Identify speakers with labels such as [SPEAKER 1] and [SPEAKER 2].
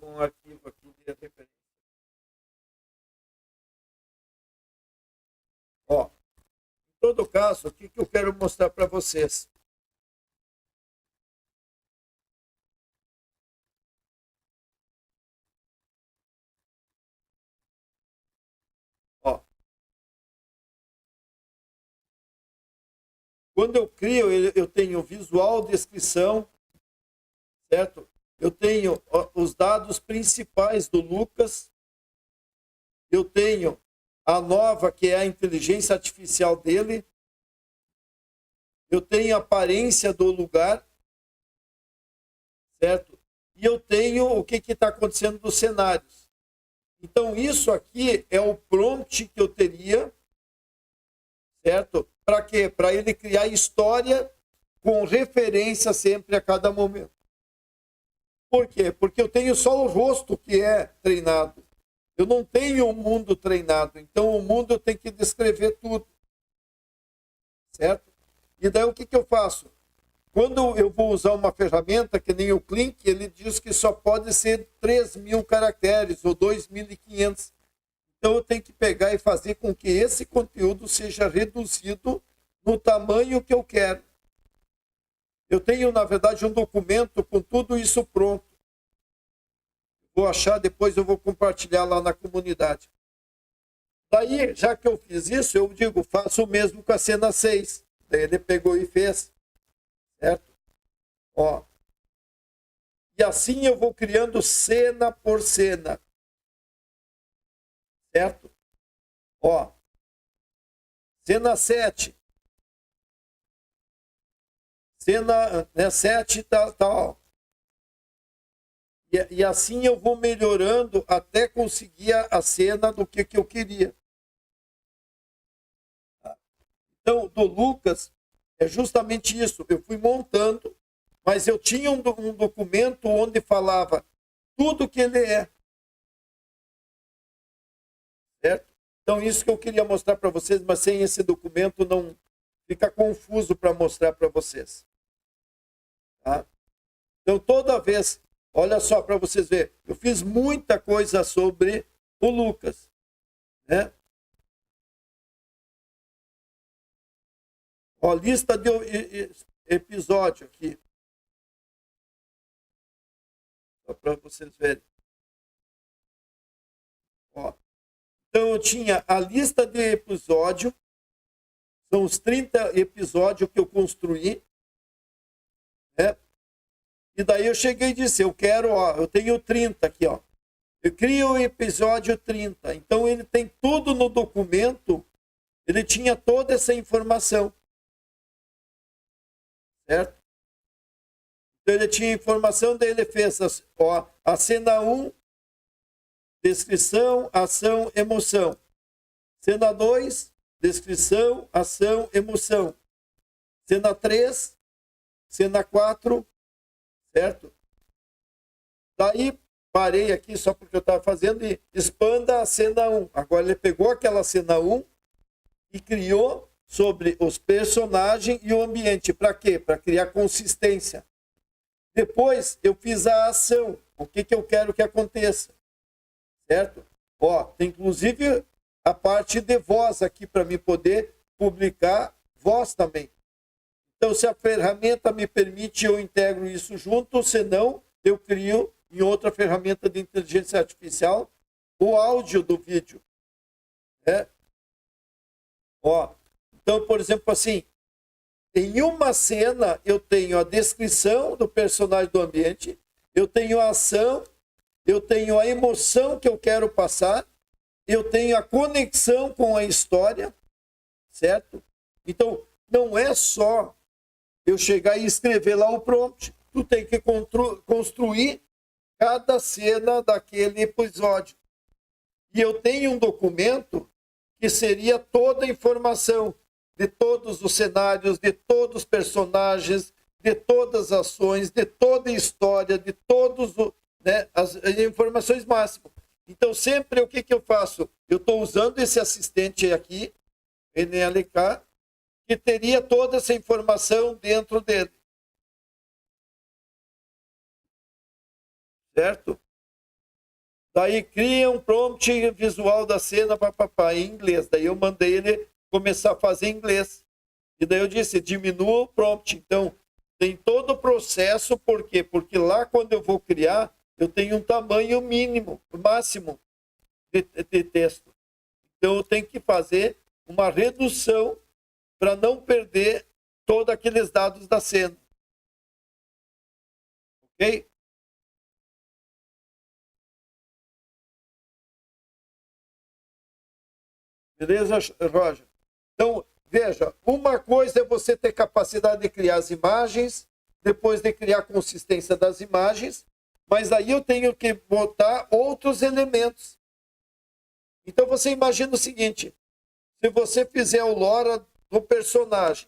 [SPEAKER 1] com um arquivo aqui de referência. Ó, em todo caso, o que eu quero mostrar para vocês? Ó, quando eu crio, eu tenho visual, descrição, certo? Eu tenho os dados principais do Lucas. Eu tenho a nova, que é a inteligência artificial dele. Eu tenho a aparência do lugar, certo? E eu tenho o que está acontecendo dos cenários. Então, isso aqui é o prompt que eu teria, certo? Para quê? Para ele criar história com referência sempre a cada momento. Por quê? Porque eu tenho só o rosto que é treinado. Eu não tenho o mundo treinado. Então, o mundo eu tenho que descrever tudo. Certo? E daí o que eu faço? Quando eu vou usar uma ferramenta, que nem o Klink, ele diz que só pode ser 3.000 caracteres ou 2.500. Então, eu tenho que pegar e fazer com que esse conteúdo seja reduzido no tamanho que eu quero. Eu tenho, na verdade, um documento com tudo isso pronto. Vou achar, depois eu vou compartilhar lá na comunidade. Daí, já que eu fiz isso, eu digo, faço o mesmo com a cena 6. Daí ele pegou e fez. Certo? Ó. E assim eu vou criando cena por cena. Certo? Ó. Cena 7. Cena 7 tal. E assim eu vou melhorando até conseguir a cena do que eu queria. Então, do Lucas, é justamente isso. Eu fui montando, mas eu tinha um documento onde falava tudo que ele é. Certo? Então, isso que eu queria mostrar para vocês, mas sem esse documento não fica confuso para mostrar para vocês. Tá? Então, toda vez, olha só para vocês verem, eu fiz muita coisa sobre o Lucas. Né? Ó, lista de episódio aqui. Só para vocês verem. Ó. Então, eu tinha a lista de episódio. São os 30 episódios que eu construí. Né? E daí eu cheguei e disse, eu quero, ó, eu tenho 30 aqui, ó. Eu crio o episódio 30. Então, ele tem tudo no documento. Ele tinha toda essa informação. Certo? Então, ele tinha informação, daí ele fez a cena 1, descrição, ação, emoção. Cena 2, descrição, ação, emoção. Cena 3, cena 4, certo? Daí, parei aqui só porque eu estava fazendo e expanda a cena 1. Agora ele pegou aquela cena 1 e criou sobre os personagens e o ambiente. Para quê? Para criar consistência. Depois eu fiz a ação. O que eu quero que aconteça. Certo? Ó, tem inclusive a parte de voz aqui para mim poder publicar voz também. Então, se a ferramenta me permite, eu integro isso junto, senão eu crio em outra ferramenta de inteligência artificial o áudio do vídeo. Né? Ó, então, por exemplo, assim, em uma cena eu tenho a descrição do personagem do ambiente, eu tenho a ação, eu tenho a emoção que eu quero passar, eu tenho a conexão com a história, certo? Então, não é só eu chegar e escrever lá o prompt. Tu tem que construir cada cena daquele episódio. E eu tenho um documento que seria toda a informação de todos os cenários, de todos os personagens, de todas as ações, de toda a história, de todos as informações máximas. Então, sempre o que eu faço? Eu estou usando esse assistente aqui, NLK, que teria toda essa informação dentro dele. Certo? Daí cria um prompt visual da cena em inglês. Daí eu mandei ele começar a fazer em inglês. E daí eu disse, diminua o prompt. Então, tem todo o processo, por quê? Porque lá quando eu vou criar, eu tenho um tamanho mínimo, máximo de texto. Então eu tenho que fazer uma redução para não perder todos aqueles dados da cena. Ok? Beleza, Roger? Então, veja, uma coisa é você ter capacidade de criar as imagens, depois de criar a consistência das imagens, mas aí eu tenho que botar outros elementos. Então você imagina o seguinte, se você fizer o lore do personagem,